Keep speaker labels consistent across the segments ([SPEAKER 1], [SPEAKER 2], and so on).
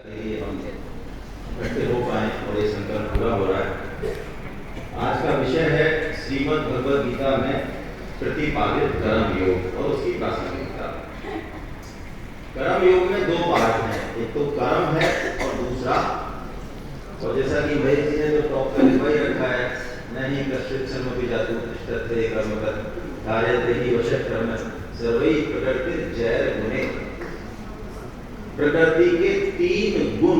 [SPEAKER 1] ये हम इकट्ठे हो पाए और ये संकल्प पूरा हो रहा है। आज का विषय है श्रीमद् भगवद गीता में प्रतिपादित कर्म योग और उसकी प्रासंगिकता। कर्म योग में दो पार्ट हैं, एक तो कर्म है और दूसरा, और जैसा कि भाई जी ने जो टॉप पे लिखवाई रखा है, नहीं कश्चित् सन्मपि जातु तिष्ठते कर्मकर् कार्यते हि वशः कर्म सर्वै प्रकृति जैर गुणे। प्रकृति के तीन गुण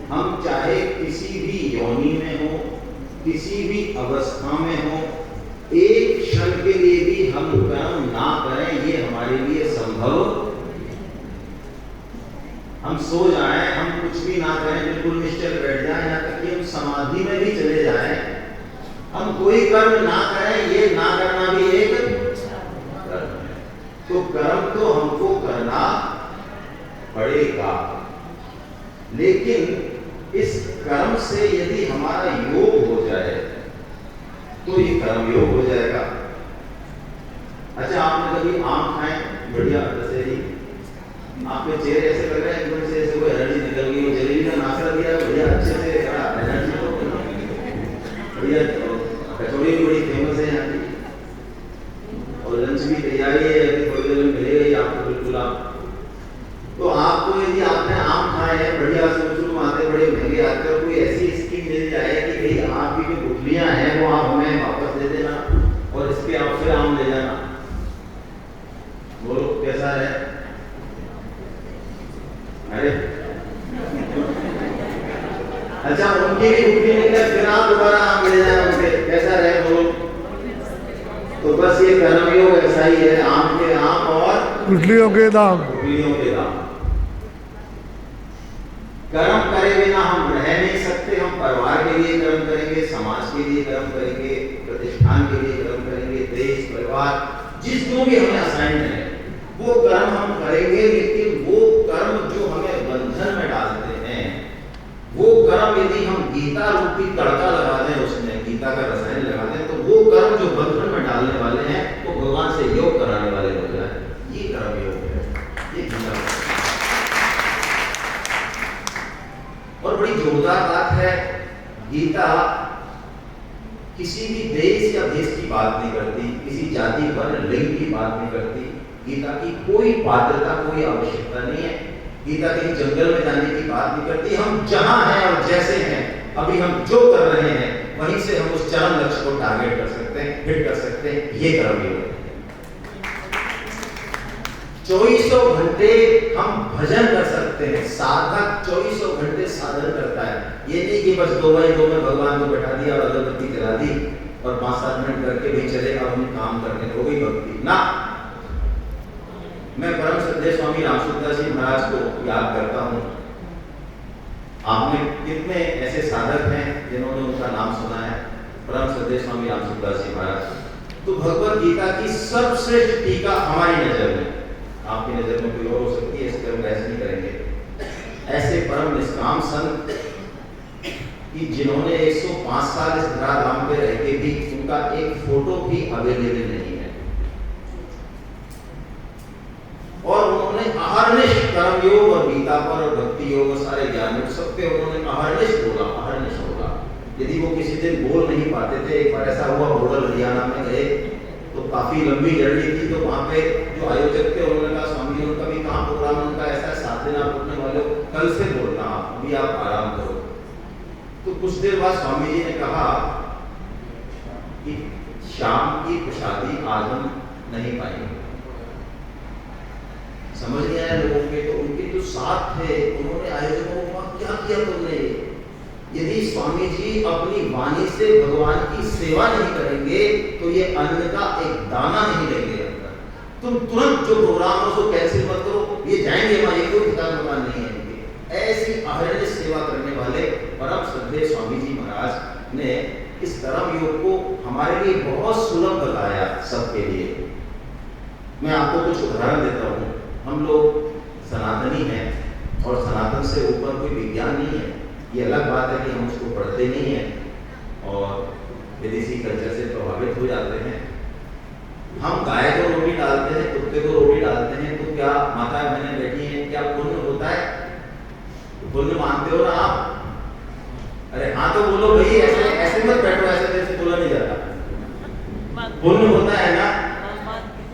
[SPEAKER 1] हम चाहे किसी भी योनि में हो, किसी भी अवस्था में हो, एक क्षण के लिए भी हम कर्म ना करें, ये हमारे लिए संभव। हम सो जाएं, हम कुछ भी ना करें, बिल्कुल निश्चल बैठ जाएं, यहाँ तक कि हम समाधि में भी चले जाएं, हम कोई कर्म ना करें, ये ना करना भी एक कर्म है। तो कर्म तो हमको करना पड़ेगा, लेकिन इस कर्म से यदि हमारा योग हो जाए तो ये कर्म योग हो जाएगा। अच्छा, आपने कभी आम खाए? बढ़िया, जैसे ही आपके चेहरे ऐसे लग रहे हैं एकदम से ऐसे कोई एनर्जी निकल गई, वो जलेबी का नाश्ता दिया बढ़िया, अच्छे से एनर्जी बढ़िया। कचौड़ी भी बड़ी फेमस है यहाँ की, और लंच भी तैयारी है, थोड़ी देर में मिलेगा ही आपको बिल्कुल। आप तो आपको यदि आपने आम खाए हैं बढ़िया, शुरू आते बड़े महंगे आते हैं, कोई ऐसी स्कीम मिल जाए कि भाई आपकी जो गुठलियां हैं वो आप हमें वापस दे देना और इसके आप फिर आम ले जाना, बोलो कैसा है? अरे अच्छा, उनकी भी गुठली निकले फिर आप दोबारा आम ले जाना उनके, कैसा रहे बोलो? तो बस ये कर्मयोग ऐसा ही है, आम के आम और
[SPEAKER 2] गुठलियों के दाम।
[SPEAKER 1] गुठलियों के दाम। कर्म करे बिना हम रह नहीं सकते। हम परिवार के लिए कर्म करेंगे, समाज के लिए कर्म करेंगे, प्रतिष्ठान के लिए कर्म करेंगे, देश परिवार जिस जो भी हमें असाइन है वो कर्म हम करेंगे, लेकिन वो कर्म जो हमें बंधन में डालते हैं, वो कर्म यदि हम गीता रूपी तड़का लगा दें, उसमें गीता का रसायन लगा दें, तो वो कर्म जो बंधन में डालने वाले हैं वो भगवान से योग कराने वाले हो जाए। ये कर्म योग है, ये गीता। और बड़ी जोरदार बात है, गीता किसी भी देश या देश की बात नहीं करती, किसी जाति वर्ण लिंग की बात नहीं करती। गीता की कोई पात्रता, कोई आवश्यकता नहीं है। गीता कहीं जंगल में जाने की बात नहीं करती। हम जहां हैं और जैसे हैं, अभी हम जो कर रहे हैं वहीं से हम उस चरम लक्ष्य को टारगेट कर सकते हैं, हिट कर सकते हैं। ये कर्म योग है। 24 घंटे हम भजन कर सकते हैं। साधक 24 घंटे साधन करता है। ये नहीं कि बस 2 बाई 2 में भगवान को बैठा दिया और अगरबत्ती जला दी और 5-7 मिनट करके भी चले, अब हम काम करने हो गई भक्ति ना। मैं परम श्रद्धेय स्वामी रामसुंदर जी महाराज को याद करता हूँ। आपने कितने ऐसे साधक हैं जिन्होंने उनका नाम सुना है? परम श्रद्धेय स्वामी रामसुंदर जी महाराज। तो भगवद गीता की सर्वश्रेष्ठ टीका हमारी नजर में, आपकी नजर में कोई और हो सकती है, इसके हम बहस नहीं करेंगे। ऐसे परम निष्काम संत कि जिन्होंने 105 साल इस धराधाम पे रह के भी उनका एक फोटो भी अवेलेबल नहीं है, और उन्होंने अहर्निश कर्म योग और गीता पर और भक्ति योग और सारे ज्ञान योग सब पे उन्होंने अहर्निश बोला, अहर्निश बोला। यदि वो किसी दिन बोल नहीं पाते थे, एक बार ऐसा हुआ, बोडल हरियाणा में गए तो काफी लंबी जर्नी थी, तो वहां पे जो आयोजक थे उन्होंने कहा, स्वामी जी उनका भी कहाँ प्रोग्राम, उनका ऐसा 7 दिन आप रुकने वाले हो, कल से बोलना, अभी आप आराम करो। तो कुछ देर बाद स्वामी जी ने कहा कि शाम की प्रसादी आज हम नहीं पाएंगे। समझ नहीं आया लोगों के, तो उनके जो साथ थे उन्होंने आयोजकों को कहा, क्या किया तुमने? यदि स्वामी जी अपनी वाणी से भगवान की सेवा नहीं करेंगे तो ये अन्न का एक दाना नहीं लेंगे अंदर। तुम तुरंत जो प्रोग्राम हो उसको कैंसिल मत करो, ये जाएंगे वहां, ये कोई ठिकाना मकान नहीं है इनके। ऐसी अहरनिश सेवा करने वाले परम श्रद्धेय स्वामी जी महाराज ने इस कर्म योग को हमारे लिए बहुत सुलभ बताया सबके लिए। मैं आपको कुछ उदाहरण देता हूँ। हम लोग सनातनी हैं और सनातन से ऊपर कोई विज्ञान नहीं है। ये अलग बात है कि हम उसको पढ़ते नहीं हैं और विदेशी कल्चर से प्रभावित हो जाते हैं। हम गाय को रोटी डालते हैं, कुत्ते को रोटी डालते हैं, तो क्या माता बहनें बैठी हैं, क्या पुण्य होता है? पुण्य मानते हो ना आप? अरे हाँ तो बोलो भाई, ऐसे ऐसे मत बैठो, ऐसे बोला नहीं जाता। पुण्य होता है ना,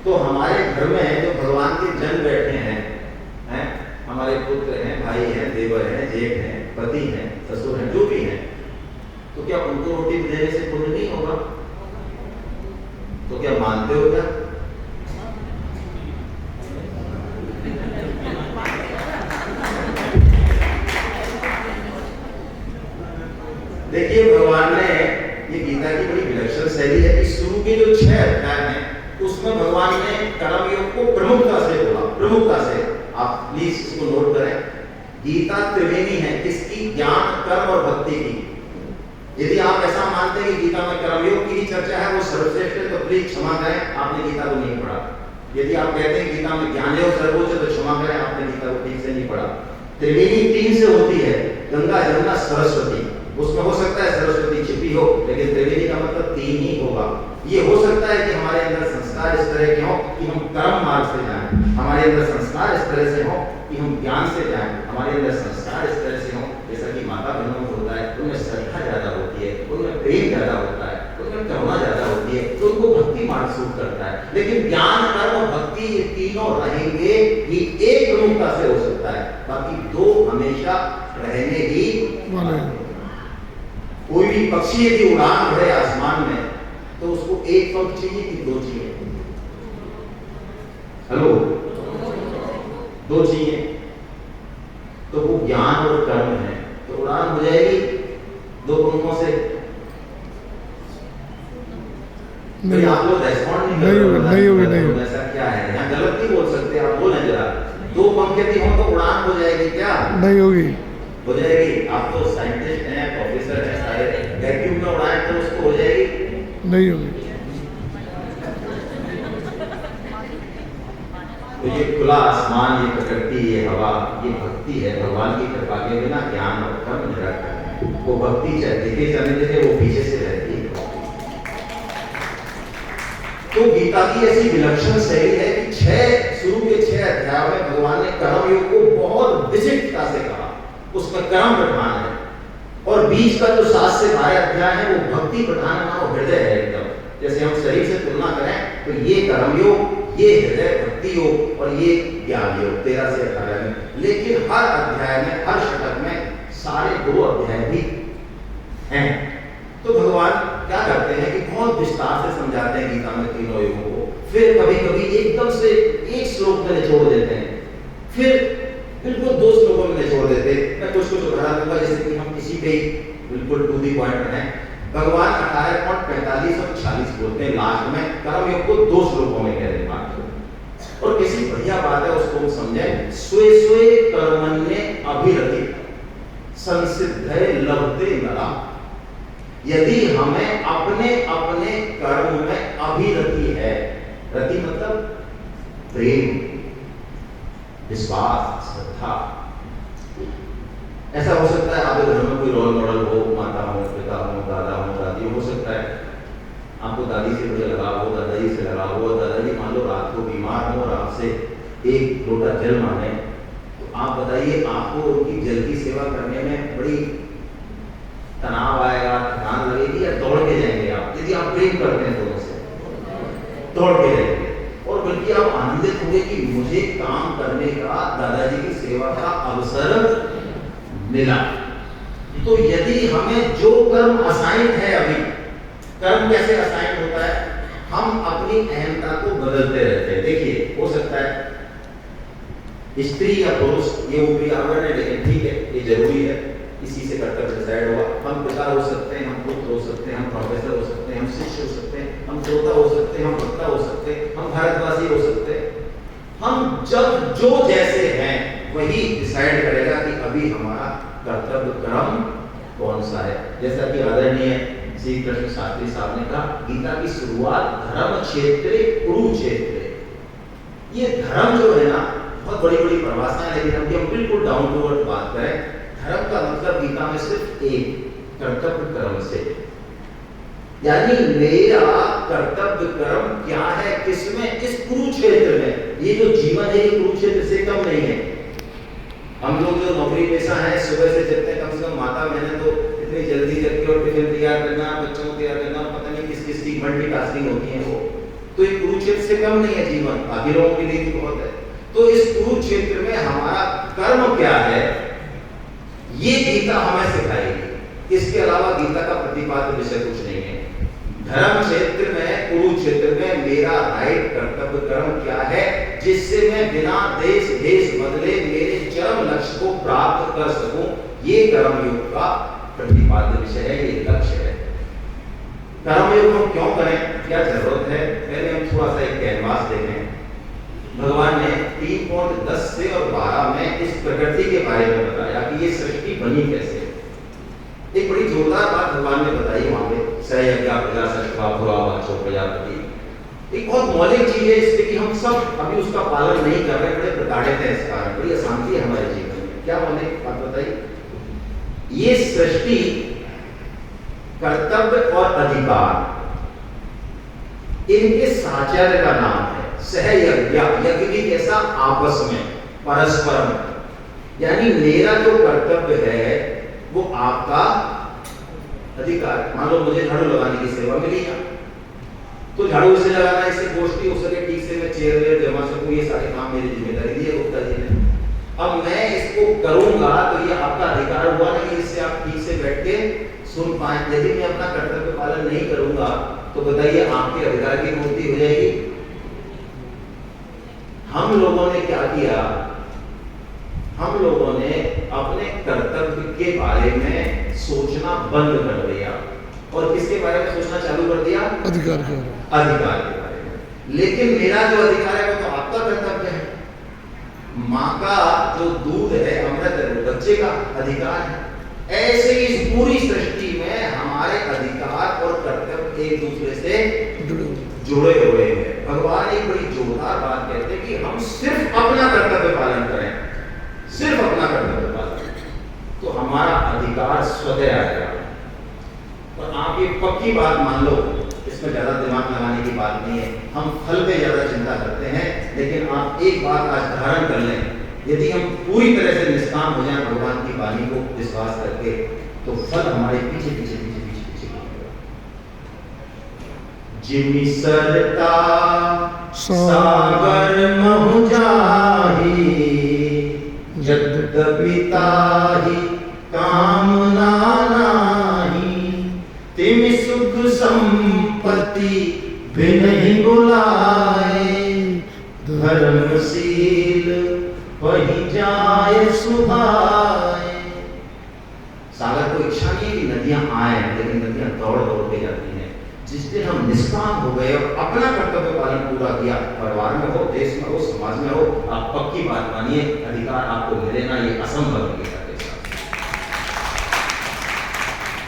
[SPEAKER 1] तो हमारे घर में जो भगवान के जन बैठे हैं, हमारे पुत्र हैं, भाई हैं, देवर हैं, जेठ हैं, पति हैं, ससुर हैं, जो भी हैं, तो क्या उनको रोटी देने से पुण्य नहीं होगा? तो क्या मानते हो क्या? देखिए भगवान ने, ये गीता की बड़ी विलक्षण शैली है कि शुरू के जो 6 अध्याय हैं उसमें भगवान ने कर्मयोग को प्रमुखता से बोला, प्रमुखता से। आप प्लीज इसको नोट करें। गीता त्रिवेणी है, किसकी? ज्ञान, कर्म और भक्ति की। यदि आप ऐसा मानते हैं कि गीता में कर्मयोग की ही चर्चा है, वो सर्वश्रेष्ठ है, तो प्लीज क्षमा करें, आपने गीता को नहीं पढ़ा। यदि आप कहते हैं गीता में ज्ञान योग सर्वोच्च, तो क्षमा करें, आपने गीता को ठीक से नहीं पढ़ा। त्रिवेणी 3 से होती है, गंगा, जमुना, सरस्वती। उसमें हो सकता है सरस्वती छिपी हो, लेकिन त्रिवेणी का मतलब 3 ही होगा। ये हो सकता है कि हमारे अंदर संस्कार इस तरह के हो कि हम कर्म मार्ग से जाएं, हमारे अंदर संस्कार इस तरह से हो कि हम ज्ञान से जाएं, हमारे अंदर संस्कार इस तरह से हो जैसा कि माता बहनों में होता है, उनमें श्रद्धा ज्यादा होती है, उनमें प्रेम ज्यादा होता है, उनमें करुणा ज्यादा होती है, तो उनको भक्ति मार्ग सूट करता है। लेकिन ज्ञान, कर्म, भक्ति, ये तीनों रहेंगे, ये एक प्रमुखता से हो सकता है, बाकी 2 हमेशा रहने ही वाले। कोई भी पक्षी यदि उड़ान भरे आसमान में, तो उसको एक पंख चाहिए कि 2 चाहिए? हेलो, 2 चाहिए। तो वो ज्ञान और कर्म है, तो उड़ान हो जाएगी 2 पंखों से? नहीं, आप लोग रेस्पॉन्ड नहीं कर रहे हो। ऐसा क्या है यहाँ? गलत नहीं बोल सकते आप, बोलें जरा। 2 पंख यदि हो तो उड़ान हो जाएगी क्या? नहीं होगी। हो जाएगी। आप तो साइंटिस्ट हैं, प्रोफेसर हैं, सारे वैक्यूम में उड़ाएं तो उसको हो जाएगी? नहीं होगी। तो ये खुला आसमान, ये प्रकृति, ये हवा, ये भक्ति है। भगवान की कृपा के बिना ज्ञान और कर्म निरर्थक है। वो भक्ति चाहे दिखे चाहे दिखे, वो पीछे से रहती है। तो गीता की ऐसी विलक्षण शैली है कि शुरू के 6 अध्यायों में भगवान ने कर्म योग को बहुत विशिष्टता से कहा, उसमें कर्म प्रधान है, और बीच का जो 7 से 12 अध्याय है वो भक्ति प्रधान है, वो हृदय है एकदम। जैसे हम शरीर से तुलना करें तो ये कर्मयोग, ये हृदय भक्ति योग, और ये ज्ञान योग 13 से 18 में। लेकिन हर अध्याय में, हर शतक में सारे 2 अध्याय भी हैं। तो भगवान क्या करते हैं कि बहुत विस्तार से समझाते हैं गीता में तीनों योगों को, फिर कभी कभी एकदम से एक श्लोक में निचोड़ देते हैं, फिर बिल्कुल 2 श्लोकों में निचोड़ देते हैं। मैं कुछ उदाहरण दूंगा, जैसे कि हम किसी पे बिल्कुल टू दी पॉइंट रहें। भगवान 18.45 और 46 बोलते हैं लास्ट में, कर्मयोग को 2 श्लोकों में कह रहे हैं मात्र। और कैसी बढ़िया बात है, उसको हम समझें। स्वे स्वे कर्मण्ये अभिरति संसिद्धे लभते नरा। यदि हमें अपने अपने कर्म में अभिरति है, रति मतलब प्रेम, विश्वास, श्रद्धा। ऐसा हो सकता है आपके घर में कोई रोल मॉडल हो, माता हो, पिता हो, दादा हो, दादी हो सकता है। आपको दादी से मुझे लगाव हो, दादाजी से लगाव हो, दादाजी मान लो रात को बीमार हो और आपसे 1 लोटा जल मांगे, तो आप बताइए आपको उनकी जल की सेवा करने में बड़ी तनाव आएगा, थकान लगेगी, या दौड़ के जाएंगे आप? यदि आप प्रेम करते हैं दोनों से, दौड़ के जाएंगे, और बल्कि आप आनंदित होंगे कि मुझे काम करने का, दादाजी की सेवा का अवसर मिला। तो यदि हमें जो कर्म असाइन है, अभी कर्म कैसे असाइन होता है? हम अपनी अहमता को बदलते रहते हैं। देखिए, हो सकता है स्त्री या पुरुष, ये ऊपरी आवरण है, लेकिन ठीक है, ये जरूरी है, इसी से कर्तव्य डिसाइड होगा। हम पिता हो सकते हैं, हम पुत्र हो सकते हैं, हम प्रोफेसर हो सकते हैं, हम शिष्य हो सकते हैं, हम श्रोता हो सकते हैं, हम वक्ता हो सकते हैं, हम भारतवासी हो सकते हैं। हम जब जो जैसे हैं वही डिसाइड करेगा कि अभी हमारा कर्तव्य क्रम कौन सा है। जैसा कि आदरणीय श्री कृष्ण शास्त्री साहब ने कहा, गीता की शुरुआत धर्म क्षेत्रे कुरुक्षेत्रे। ये धर्म जो है ना, बहुत बड़ी बड़ी परिभाषाएं, लेकिन अभी हम बिल्कुल डाउन टू अर्थ बात करें। धर्म का मतलब गीता में सिर्फ एक, कर्तव्य कर्म से। यानी मेरा कर्तव्य कर्म क्या है, किसमें? इस कुरुक्षेत्र में। ये जो जीवन है, ये कुरुक्षेत्र से कम नहीं है। हम लोग जो नौकरी पेशा है सुबह से जगते हैं, कम से कम माता बहनें तो इतनी जल्दी जग के और टिफिन तैयार करना, बच्चों को तैयार करना, पता नहीं किस किस की मल्टीटास्किंग होती है वो, तो ये कुरुक्षेत्र से कम नहीं है जीवन, बाकी लोगों के लिए भी बहुत है। तो इस कुरुक्षेत्र में हमारा कर्म क्या है ये गीता हमें सिखाएगी। इसके अलावा गीता का प्रतिपाद्य विषय कुछ नहीं है। धर्म क्षेत्र में, कुरुक्षेत्र में मेरा राइट कर्तव्य कर्म क्या है जिससे मैं बिना देश भेष बदले मेरे चरम लक्ष्य को प्राप्त कर सकूं, ये कर्मयोग का प्रतिपाद्य विषय है, ये लक्ष्य है। कर्मयोग हम क्यों करें, क्या जरूरत है, पहले हम थोड़ा सा एक कैनवास देखें। भगवान ने 3.10 से और 12 में इस प्रकृति के बारे में बताया कि ये सृष्टि बनी कैसे। एक बड़ी जोरदार बात भगवान ने बताई वहां पे, सहयज्ञा प्रजा सृष्टवा भुवा वाचो प्रजापति। एक बहुत मौलिक चीज है इसलिए कि हम सब अभी उसका पालन नहीं कर रहे, बड़े प्रताड़ित हैं इस कारण, बड़ी अशांति है हमारे जीवन में। क्या मौलिक बात बताइए, ये सृष्टि कर्तव्य और अधिकार इनके साचार्य का नाम है। सहयज्ञ, यज्ञ भी कैसा, आपस में परस्पर, यानी मेरा जो कर्तव्य है वो आपका अधिकार। मान लो मुझे झाड़ू लगाने की सेवा मिली है तो झाड़ू से लगाना, इससे गोष्ठी हो सके ठीक से, मैं चेयर वेयर जमा सकूं, ये सारे काम मेरी जिम्मेदारी दी है गुप्ता जी ने। अब मैं इसको करूंगा तो ये आपका अधिकार हुआ ना कि इससे आप ठीक से बैठ के सुन पाए। यदि मैं अपना कर्तव्य पालन नहीं करूंगा तो बताइए आपके अधिकार की पूर्ति हो जाएगी। हम लोगों ने क्या किया, हम लोगों ने अपने कर्तव्य के बारे में सोचना बंद कर दिया और किसके बारे में सोचना चालू कर दिया, अधिकार के बारे में। लेकिन मेरा जो अधिकार है वो तो आपका कर्तव्य है। माँ का जो दूध है, अमृत है, वो बच्चे का अधिकार है। ऐसे इस पूरी सृष्टि में हमारे अधिकार और कर्तव्य एक दूसरे से जुड़े हुए हैं। भगवान एक बड़ी जोरदार बात कहते हैं कि हम सिर्फ अपना कर्तव्य पालन करें, सिर्फ अपना कर्तव्य पालन, तो हमारा अधिकार स्वतः आएगा। और आप ये पक्की बात मान लो, इसमें ज्यादा दिमाग लगाने की बात नहीं है। हम फल पे ज्यादा चिंता करते हैं, लेकिन आप एक बात आज धारण कर लें, यदि हम पूरी तरह से निष्काम हो जाएं भगवान की वाणी को विश्वास करके, तो फल हमारे पीछे पीछे पीछे पीछे पीछे जिमि सरता सागर महु जाहि, यद्यपि ताहि कामना नाहि, तिमि सुख संपत्ति बिनहि बुलाए, धर्मशील वही जाए सुभाए। सागर को इच्छा नहीं है कि नदियां आए, लेकिन नदियां दौड़ दौड़ के जाती हैं। जिस दिन हम निष्काम हो गए और अपना कर्तव्य पालन पूरा किया, परिवार में हो, देश में हो, समाज में हो, आप पक्की बात मानिए, अधिकार आपको मिले ना ये असंभव है।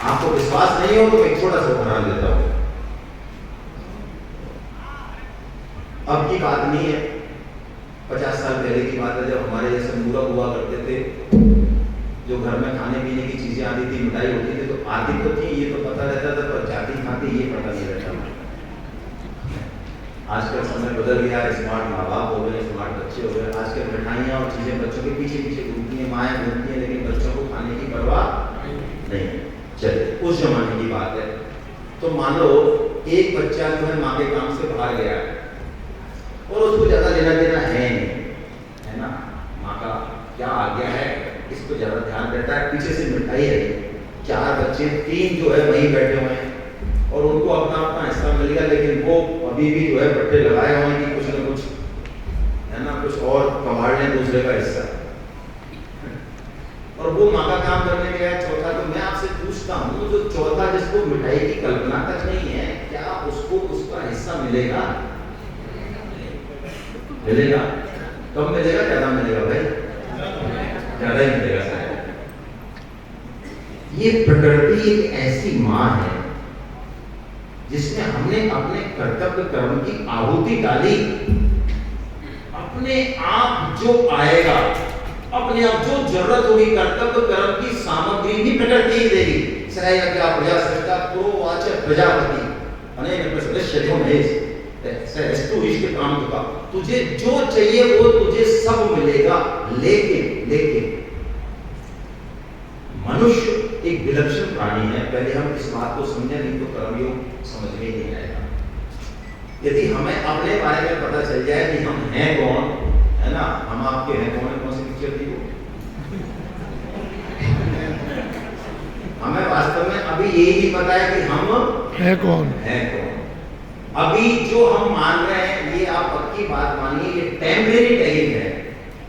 [SPEAKER 1] आपको विश्वास नहीं हो तो एक छोटा सा उदाहरण देता हूं। अब की बात नहीं है, 50 साल पहले की बात है, जब हमारे जैसे मूर्ख हुआ करते थे, जो घर में खाने पीने की चीजें आती थी, मिठाई होती थी, तो आती तो थी, ये तो पता रहता था, पर जाती खाती ये पता नहीं रहता। आजकल समय बदल गया, स्मार्ट माँ बाप हो गए, स्मार्ट बच्चे हो गए। आजकल मिठाइयाँ और चीजें बच्चों के पीछे पीछे घूमती हैं, माएँ घूमती हैं, लेकिन बच्चों को खाने की परवाह नहीं। चलिए, उस जमाने की बात है। तो मान लो एक बच्चा जो है माँ के काम से बाहर गया और उसको ज्यादा लेना देना है नहीं, है ना, माँ का क्या आज्ञा है इसको ज्यादा ध्यान देता है। पीछे से मिठाई है, 4 बच्चे, 3 जो है वहीं बैठे हुए हैं और उनको अपना अपना हिस्सा मिल गया, लेकिन वो अभी भी जो है बट्टे लगाए हुए हैं कि कुछ ना कुछ, है ना, कुछ और कमाड़ लें दूसरे का हिस्सा। और वो माँ का काम करने गया चौथा। तो मैं आपसे पूछता हूँ, जो चौथा जिसको मिठाई की कल्पना तक नहीं है, क्या उसको उसका हिस्सा मिलेगा? मिलेगा। कब मिलेगा? ज्यादा मिलेगा भाई, ज्यादा ही मिलेगा शायद। ये प्रकृति एक ऐसी माँ है जिसमें हमने अपने कर्तव्य कर्म की आहुति डाली। अपने आप जो आएगा, अपने आप जो जरूरत होगी कर्तव्य कर्म की सामग्री भी प्रकृति ही देगी। सहयज्ञा प्रजा सृष्टा पुरोवाच प्रजापति अनेन प्रसदस्यतो महेश, सहस्तु इष्ट काम का। तुझे जो चाहिए वो तुझे सब मिलेगा, लेकिन मनुष्य एक विलक्षण प्राणी है। पहले हम इस बात को समझें, नहीं तो कर्मयोग समझ में ही नहीं आएगा। यदि हमें अपने बारे में पता चल जाए कि हम हैं कौन, है ना, हम आपके हैं कौन, कौन सी पिक्चर थी वो, हमें वास्तव में अभी यही नहीं पता है कि हम
[SPEAKER 2] है कौन।
[SPEAKER 1] अभी जो हम मान रहे हैं, ये आप पक्की बात मानिए, ये टेम्परेरी टैगिंग है।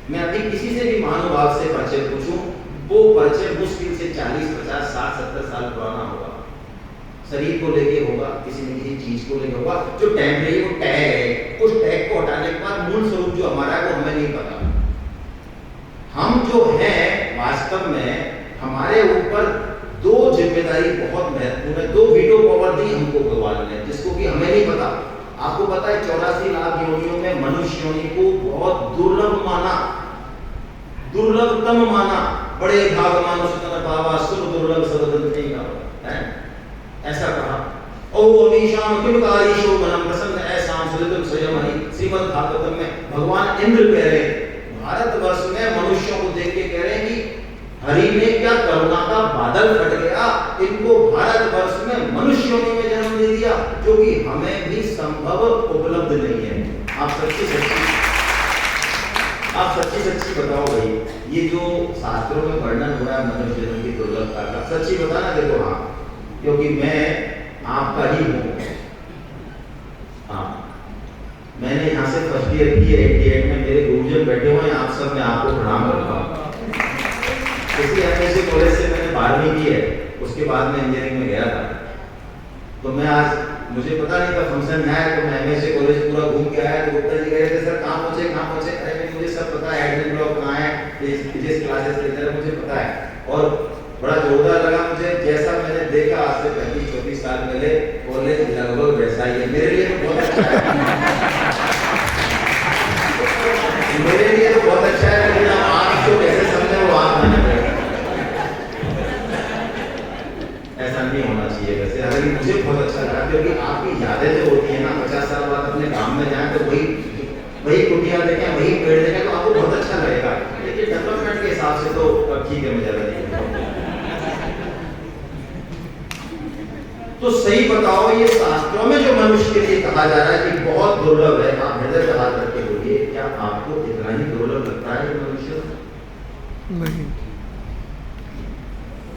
[SPEAKER 1] मैं अभी किसी से भी महानुभाव से परिचय पूछूं, वो परिचय मुश्किल से 40, 50, 60, 70 साल पुराना होगा। शरीर को लेके होगा, किसी न किसी चीज को लेके होगा। जो टेम्परेरी वो टैग है, उस टैग को हटाने के बाद मूल स्वरूप जो हमारा है वो हमें नहीं पता। हम जो हैं वास्तव में, हमारे ऊपर दो जिम्मेदारी बहुत महत्वपूर्ण है, दो वीटो पावर दी हमको भगवान ने, जिसको कि हमें नहीं पता। आपको पता है 84 लाख योनियों में मनुष्य योनि को बहुत दुर्लभ माना, दुर्लभतम माना। बड़े भाग मानुष तन पावा, सुर दुर्लभ सदन नहीं का है, ऐसा कहा। ओ अमीशाम किमकारीशो मनम प्रसन्न ऐसा सुलितम स्वयं। श्रीमद् भागवतम में भगवान इंद्र कह रहे, भारतवर्ष में मनुष्यों को देख के कह रहे हैं कि हरि ने क्या करुणा का बादल फट गया, इनको भारतवर्ष में मनुष्यों में जन्म दे दिया, जो कि हमें भी संभव उपलब्ध नहीं है। आप सच्ची सच्ची बताओ भाई, ये जो शास्त्रों में वर्णन हो रहा है मनुष्य जन्म की दुर्लभता का, सच्ची बताना। देखो हाँ, क्योंकि मैं आपका ही हूँ। हाँ, मैंने यहाँ से फर्स्ट ईयर की 88 में, मेरे गुरुजन बैठे हुए हैं, आप सब, मैं आपको प्रणाम करता हूँ। इसी एमएससी कॉलेज से मैंने 12वीं की है, उसके बाद मैं इंजीनियरिंग में गया था। तो मैं आज, मुझे पता नहीं था फंक्शन में आया, तो मैं एमएससी कॉलेज पूरा घूम के आया। तो गुप्ता जी कह रहे थे सर कहाँ पहुँचे। अरे मुझे सब पता है, एडमिन ब्लॉक कहाँ है, फिजिक्स क्लासेस लेते हैं, मुझे पता है। और बड़ा जोरदार लगा मुझे, जैसा मैंने देखा आज से 35-34 साल पहले, कॉलेज लगभग वैसा ही है। मेरे लिए तो बहुत अच्छा है, मेरे लिए तो बहुत अच्छा है, लेकिन आप तो कैसे समझे वो आप मैंने ऐसा नहीं होना चाहिए वैसे। हालांकि मुझे बहुत अच्छा लगा, क्योंकि आपकी यादें जो होती है ना, 50 साल बाद अपने काम में जाए तो वही कुटिया देखें, वही पेड़ देखें, तो आपको बहुत अच्छा लगेगा। लेकिन डेवलपमेंट के हिसाब से तो ठीक है, मुझे नहीं। तो सही बताओ, ये शास्त्रों में जो मनुष्य के लिए कहा जा रहा है कि बहुत दुर्लभ है, आप हृदय का हाथ करके बोलिए, क्या आपको इतना ही दुर्लभ लगता है मनुष्य?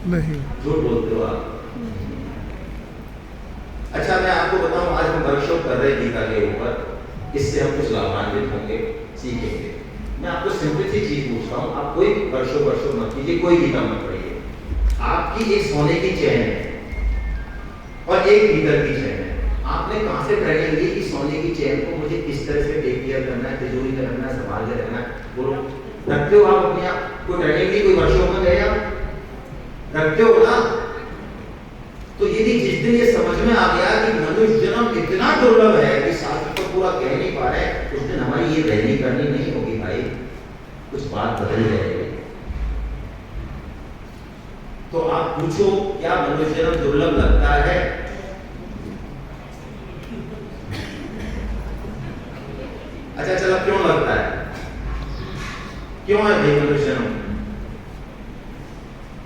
[SPEAKER 2] नहीं,
[SPEAKER 1] झूठ बोलते हो आप। अच्छा, मैं आपको बताऊं, आज हम वर्कशॉप कर रहे हैं गीता के ऊपर, इससे हम कुछ लाभान्वित होंगे, सीखेंगे। मैं आपको सिंपल सी चीज पूछ रहा हूं, आप कोई वर्कशॉप मत कीजिए, कोई गीता मत पढ़िए। आपकी एक सोने की चैन है और एक पीतल की चैन है। आपने कहां से ट्रेनिंग ली कि सोने की चैन को मुझे किस तरह से टेक केयर करना है, तिजोरी में रखना है, संभाल के रखना है? बोलो, रखते हो आप अपने आप? कोई ट्रेनिंग ली, कोई वर्कशॉप में गए आप? रखते हो ना? तो यदि जिस दिन ये समझ में आ गया कि मनुष्य जन्म इतना दुर्लभ है कि शास्त्र तो पूरा कह नहीं पा रहे, उस दिन हमारी ये रहनी करनी नहीं होगी भाई, कुछ बात बदल जाएगी। तो आप पूछो, क्या मनुष्य जन्म दुर्लभ लगता है? अच्छा चलो, क्यों लगता है? क्यों है भाई मनुष्य जन्म?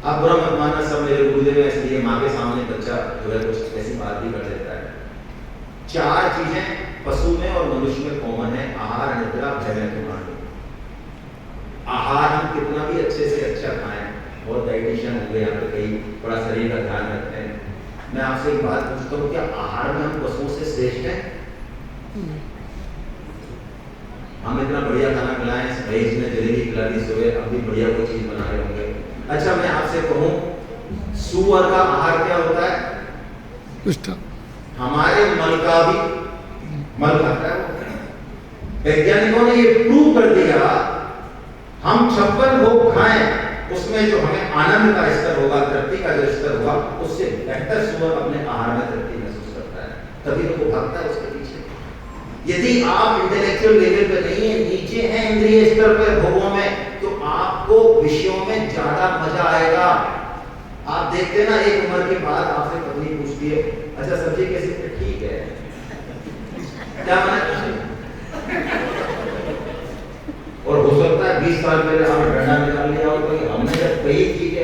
[SPEAKER 1] आप बुरा मत मानना, सब मेरे गुरुदेव है, इसलिए माँ के सामने बच्चा जो है कुछ ऐसी बात भी कर देता है। 4 चीजें पशु में और मनुष्य में कॉमन है: आहार, निद्रा, भय, मैथुन। आहार हम कितना भी अच्छे से अच्छा खाएं, बहुत डाइटिशियन हो गए यहाँ पे, कई बड़ा शरीर का ध्यान रखते हैं। मैं आपसे एक बात पूछता हूँ, क्या आहार में हम पशुओं से श्रेष्ठ हैं? हम इतना बढ़िया खाना खिलाएं, भाई इसने जलेबी खिला दी सुबह, अब भी बढ़िया कोई चीज बना रहे होंगे। अच्छा, मैं आपसे कहूं, सुअर का आहार क्या होता है?
[SPEAKER 2] पिष्ठा।
[SPEAKER 1] हमारे मल का भी मल खाता है। वैज्ञानिकों ने ये प्रूव कर दिया, हम 56 भोग खाएं, उसमें जो हमें आनंद का स्तर होगा, तृप्ति का जो स्तर होगा, उससे बेहतर सुअर अपने आहार में तृप्ति महसूस करता है, तभी तो वो भागता है उसके पीछे। यदि आप इंटेलेक्चुअल लेवल पे नहीं है, नीचे हैं इंद्रिय स्तर पर भोगों में, तो आपको विषयों में ज्यादा मजा आएगा। आप देखते ना, एक उम्र के बाद आपसे पत्नी पूछती है, अच्छा सब्जी कैसी? ठीक है। क्या बना? और हो सकता है 20 साल पहले आपने डंडा निकाल लिया हो, तो हमने जब कही चीजें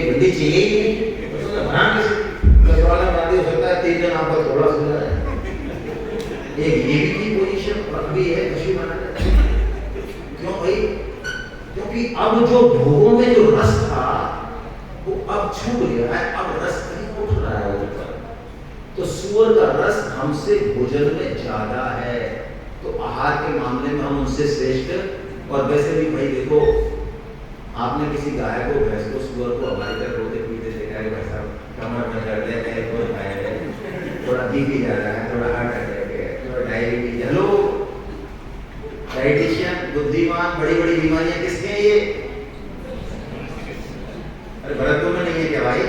[SPEAKER 1] ये गड्डी चाहिए ही नहीं, तो उसने बना कैसे? कसरवाला बना दी, हो सकता है 3 दिन आपका थोड़ा सा है। एक ये भी की पोजीशन भी है कशी बनाने। क्यों भाई? क्योंकि अब जो भोगों में जो रस था वो अब छूट गया है, अब रस नहीं उठ रहा है ऊपर। तो सूअर का रस हमसे भोजन में ज्यादा है, तो आहार के मामले में हम उनसे श्रेष्ठ। और वैसे भी भाई देखो, आपने किसी गाय को, भैंस को, सूअर को हमारी तरह रोते पीते देखा है? भाई साहब कमर में दर्द है, थोड़ा बीपी जा रहा है, थोड़ा हार्ट अटैक है, थोड़ा डायबिटीज। हेलो डाइटिशियन, बुद्धिमान, बड़ी बड़ी बीमारियां किसके हैं ये? अरे भरतपुर में नहीं है क्या भाई?